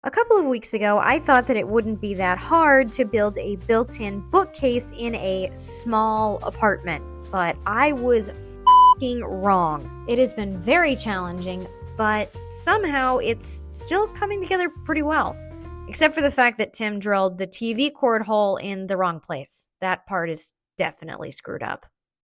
A couple of weeks ago, I thought that it wouldn't be that hard to build a built-in bookcase in a small apartment, but I was f***ing wrong. It has been very challenging, but somehow it's still coming together pretty well. Except for the fact that Tim drilled the TV cord hole in the wrong place. That part is definitely screwed up.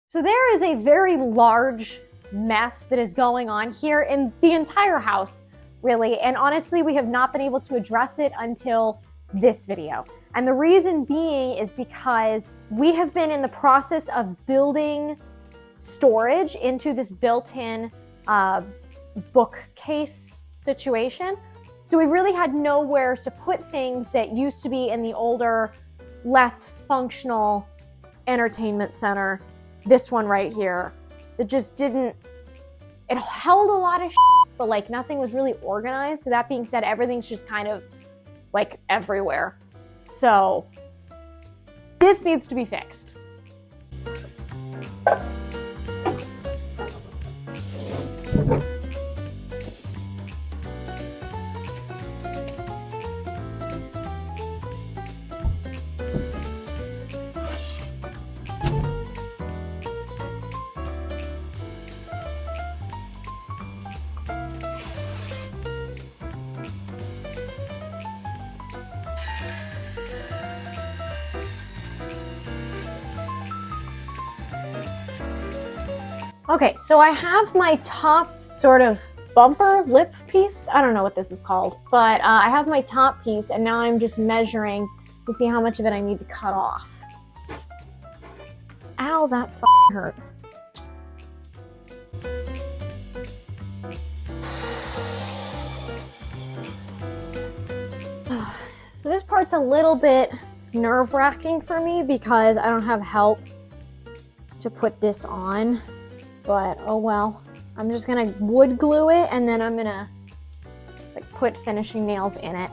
So there is a very large mess that is going on here in the entire house, really. And honestly, we have not been able to address it until this video. And the reason being is because we have been in the process of building storage into this built-in bookcase situation. So we really had nowhere to put things that used to be in the older, less functional entertainment center. This one right here, that just didn't, it held a lot of shit, but like nothing was really organized. So that being said, everything's just kind of like everywhere. So this needs to be fixed. Okay, so I have my top sort of bumper lip piece. I don't know what this is called, but I have my top piece, and now I'm just measuring to see how much of it I need to cut off. Ow, that f***ing hurt. So this part's a little bit nerve-wracking for me because I don't have help to put this on. But oh well, I'm just gonna wood glue it and then I'm gonna like put finishing nails in it.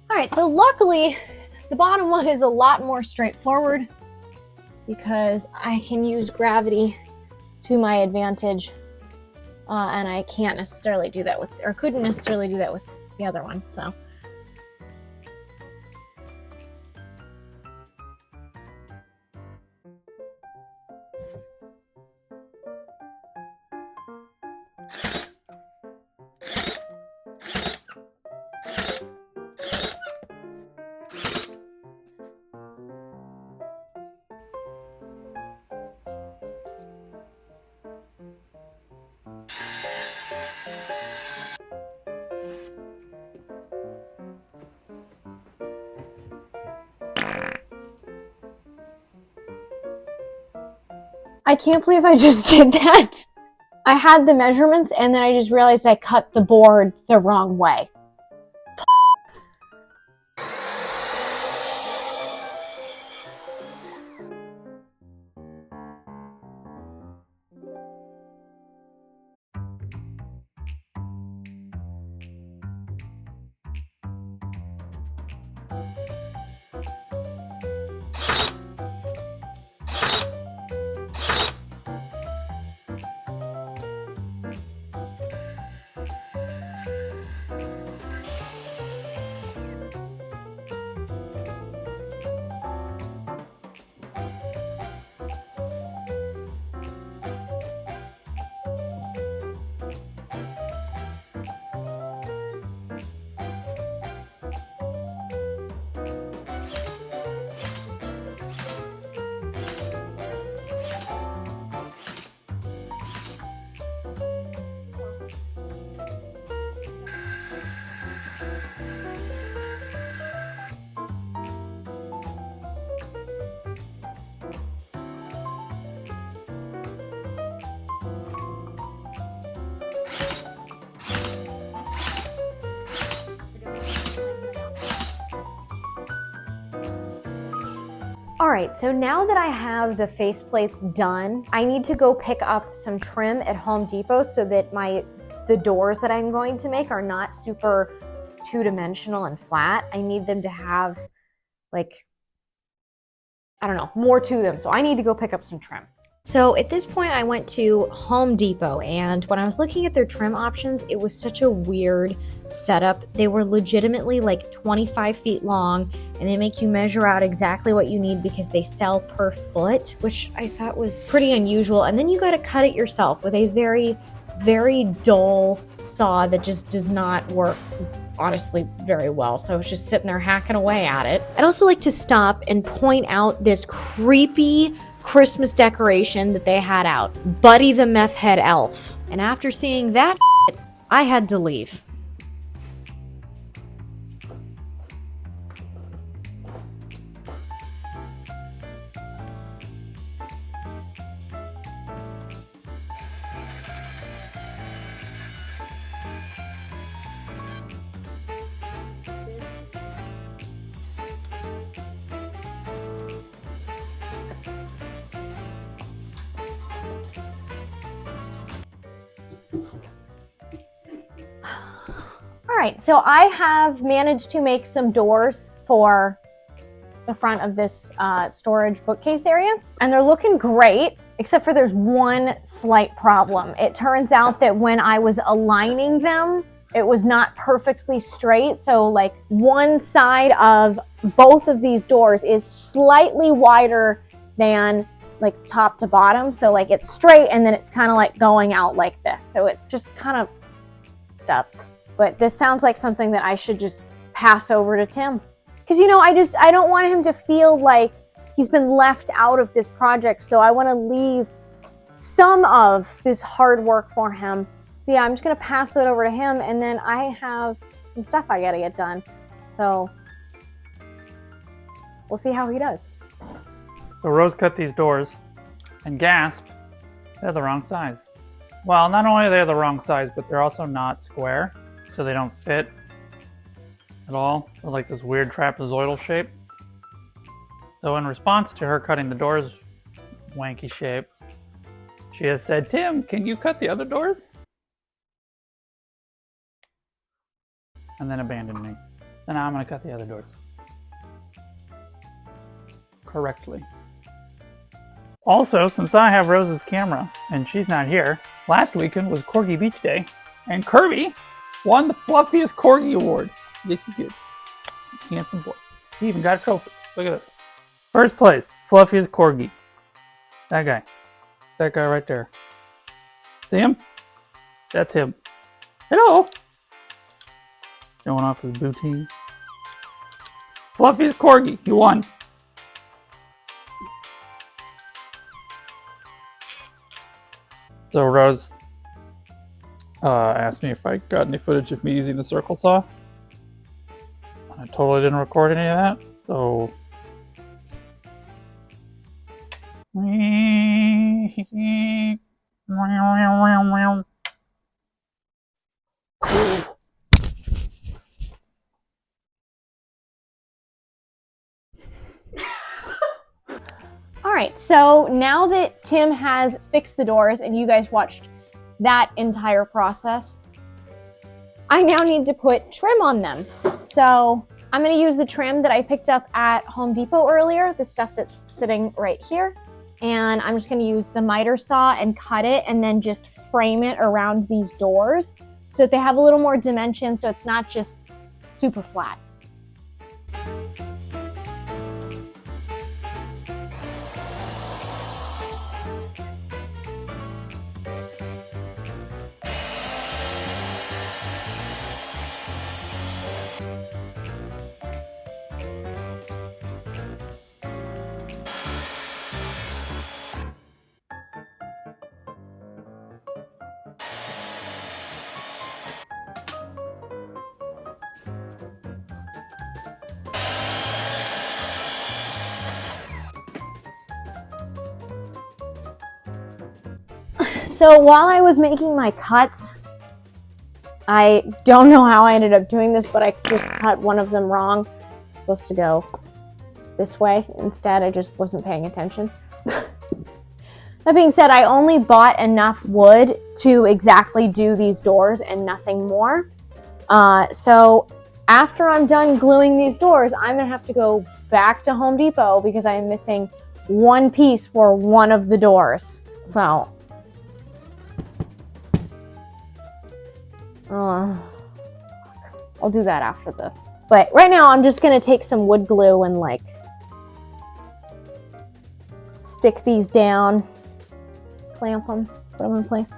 All right, so luckily the bottom one is a lot more straightforward because I can use gravity to my advantage, and I can't necessarily do that with, or couldn't necessarily do that with the other one, so. I can't believe I just did that. I had the measurements and then I just realized I cut the board the wrong way. right, so now that I have the faceplates done, I need to go pick up some trim at Home Depot so that the doors that I'm going to make are not super two-dimensional and flat. I need them to have, like, I don't know, more to them. So I need to go pick up some trim. So at this point I went to Home Depot, and when I was looking at their trim options, it was such a weird setup. They were legitimately like 25 feet long, and they make you measure out exactly what you need because they sell per foot, which I thought was pretty unusual. And then you got to cut it yourself with a very, very dull saw that just does not work honestly very well. So I was just sitting there hacking away at it. I'd also like to stop and point out this creepy Christmas decoration that they had out, Buddy the Meth Head Elf. And after seeing that, I had to leave. All right, so I have managed to make some doors for the front of this storage bookcase area, and they're looking great, except for there's one slight problem. It turns out that when I was aligning them, it was not perfectly straight. So like one side of both of these doors is slightly wider than like top to bottom. So like it's straight and then it's kind of like going out like this. So it's just kind of stuff. But this sounds like something that I should just pass over to Tim. Because, you know, I don't want him to feel like he's been left out of this project. So I want to leave some of this hard work for him. So yeah, I'm just going to pass it over to him. And then I have some stuff I got to get done. So we'll see how he does. So Rose cut these doors and gasped, they're the wrong size. Well, not only are they the wrong size, but they're also not square. So they don't fit at all. They're like this weird trapezoidal shape. So in response to her cutting the doors wanky shapes, she has said, Tim, can you cut the other doors? And then abandoned me. So now I'm going to cut the other doors. Correctly. Also, since I have Rose's camera and she's not here, last weekend was Corgi Beach Day, and Kirby won the fluffiest Corgi award. Yes, he did. Handsome boy. He even got a trophy. Look at it. First place, fluffiest Corgi. That guy. That guy right there. See him? That's him. Hello. Showing off his booty. Fluffiest Corgi. You won. So Rose asked me if I got any footage of me using the circle saw. I totally didn't record any of that, so... All right, so now that Tim has fixed the doors and you guys watched that entire process, I now need to put trim on them. So I'm gonna use the trim that I picked up at Home Depot earlier, the stuff that's sitting right here. And I'm just gonna use the miter saw and cut it and then just frame it around these doors so that they have a little more dimension so it's not just super flat. So while I was making my cuts, I don't know how I ended up doing this, but I just cut one of them wrong. It's supposed to go this way. Instead, I just wasn't paying attention. That being said, I only bought enough wood to exactly do these doors and nothing more. So after I'm done gluing these doors, I'm gonna have to go back to Home Depot because I am missing one piece for one of the doors. So, I'll do that after this. But right now I'm just gonna take some wood glue and like stick these down, clamp them, put them in place.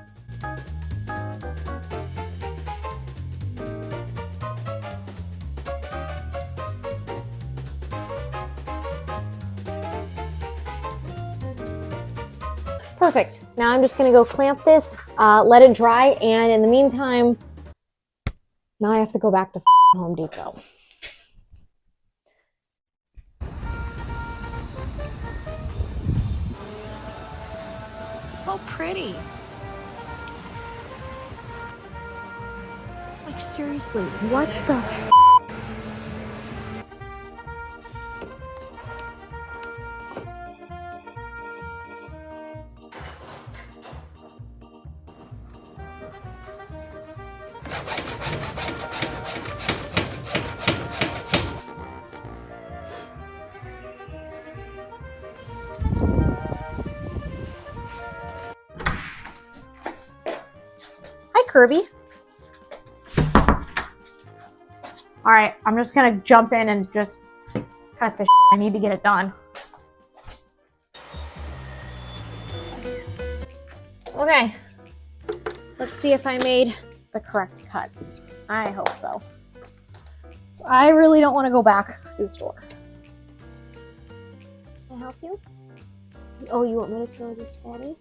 Perfect. Now I'm just gonna go clamp this, let it dry, and in the meantime, now I have to go back to Home Depot. It's all pretty. Like, seriously, what the f? Hi, Kirby. All right, I'm just gonna jump in and just cut this. I need to get it done. Okay, let's see if I made the correct cuts. I hope so. So I really don't want to go back to the store. Can I help you? Oh, you want me to throw this, Daddy?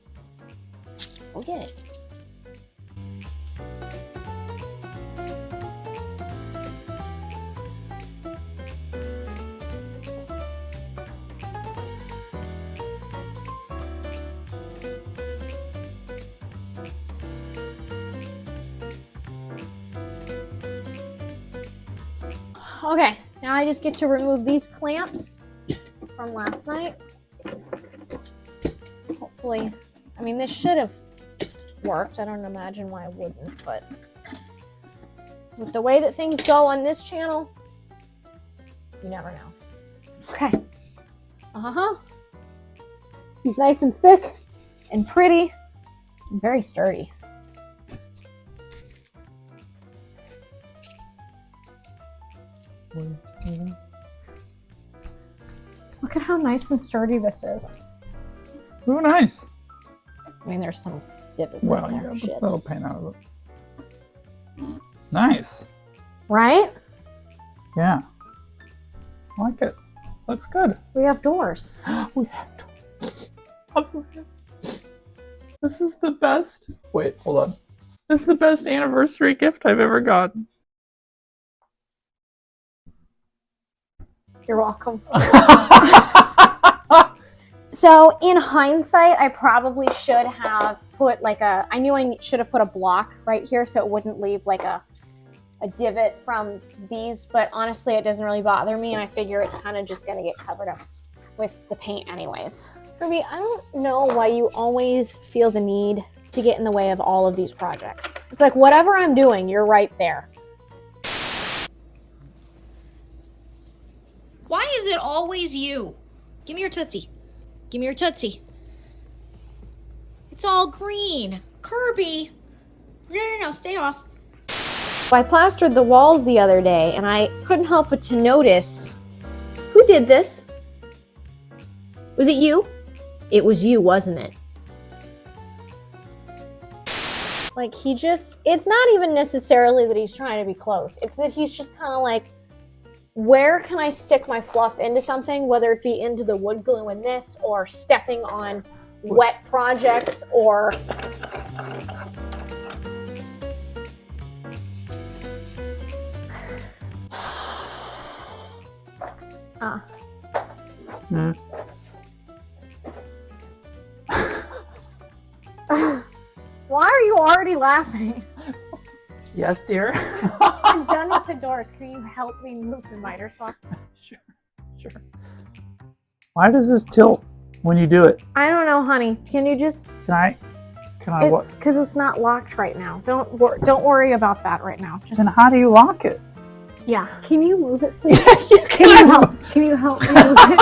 I'll get it. Okay, now I just get to remove these clamps from last night. Hopefully, I mean, this should have worked. I don't imagine why it wouldn't, but with the way that things go on this channel, you never know. Okay. He's nice and thick and pretty and very sturdy. Look at how nice and sturdy this is. Oh, nice. I mean, there's some divots Well, in you there. got Shit. a little paint out of it. Nice. Right? Yeah. I like it. Looks good. We have doors. We have to. This is the best. Wait, hold on. This is the best anniversary gift I've ever gotten. You're welcome. So in hindsight, I probably should have put like I knew I should have put a block right here so it wouldn't leave like a divot from these, but honestly it doesn't really bother me and I figure it's kind of just gonna get covered up with the paint anyways. Kirby, I don't know why you always feel the need to get in the way of all of these projects. It's like whatever I'm doing, you're right there. Why is it always you? Give me your Tootsie. Give me your Tootsie. It's all green. Kirby. No, stay off. I plastered the walls the other day and I couldn't help but to notice, who did this? Was it you? It was you, wasn't it? Like it's not even necessarily that he's trying to be close. It's that he's just kind of like, where can I stick my fluff into something, whether it be into the wood glue in this or stepping on wet projects or... Why are you already laughing? Yes, dear. I'm done with the doors. Can you help me move the miter saw? Sure. Why does this tilt when you do it? I don't know, honey. Can you just? Can I It's what? because it's not locked right now. Don't worry about that right now. Just, Then how do you lock it? yeah. Can you move it, please? you Can you help? Can you help me move it?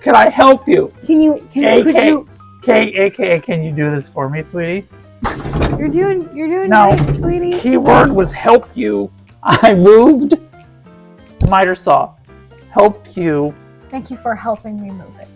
Can I help you? Can you? Could you? AKA, can you do this for me, sweetie? You're doing No. great, sweetie. Keyword was helped you. I moved the miter saw. Helped you. Thank you for helping me move it.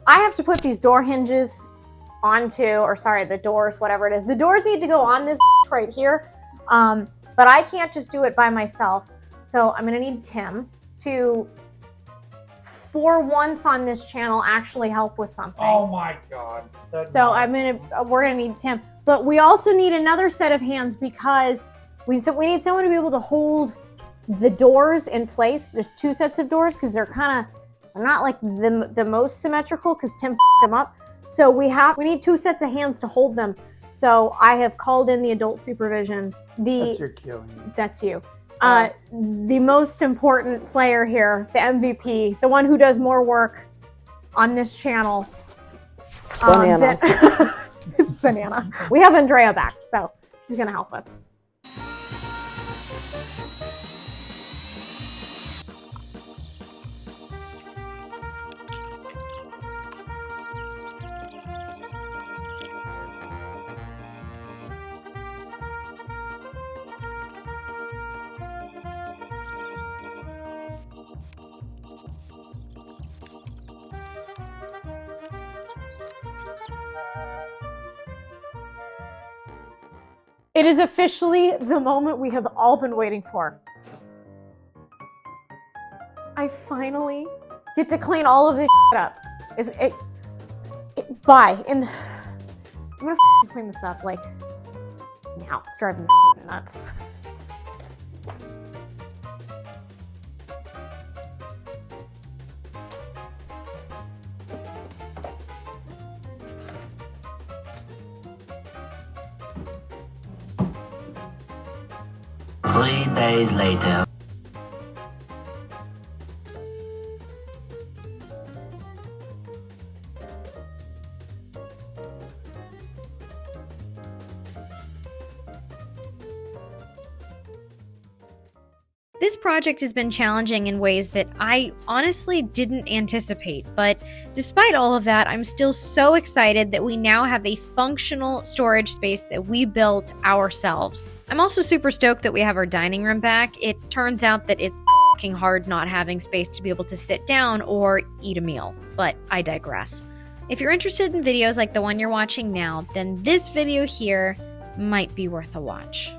I have to put these door hinges onto, or sorry, the doors, whatever it is. The doors need to go on this right here, but I can't just do it by myself. So I'm gonna need Tim to, for once on this channel, actually help with something. Oh my God. So we're gonna need Tim, but we also need another set of hands because we need someone to be able to hold the doors in place, just two sets of doors, because they're not like the most symmetrical because Tim f***ed them up. So we need two sets of hands to hold them. So I have called in the adult supervision. That's your killing me. That's you. The most important player here, the MVP, the one who does more work on this channel. Banana. It's Banana. We have Andrea back, so she's gonna help us. It is officially the moment we have all been waiting for. I finally get to clean all of this up. I'm gonna clean this up like now. It's driving me nuts. Three days later. This project has been challenging in ways that I honestly didn't anticipate, but despite all of that, I'm still so excited that we now have a functional storage space that we built ourselves. I'm also super stoked that we have our dining room back. It turns out that it's f***ing hard not having space to be able to sit down or eat a meal, but I digress. If you're interested in videos like the one you're watching now, then this video here might be worth a watch.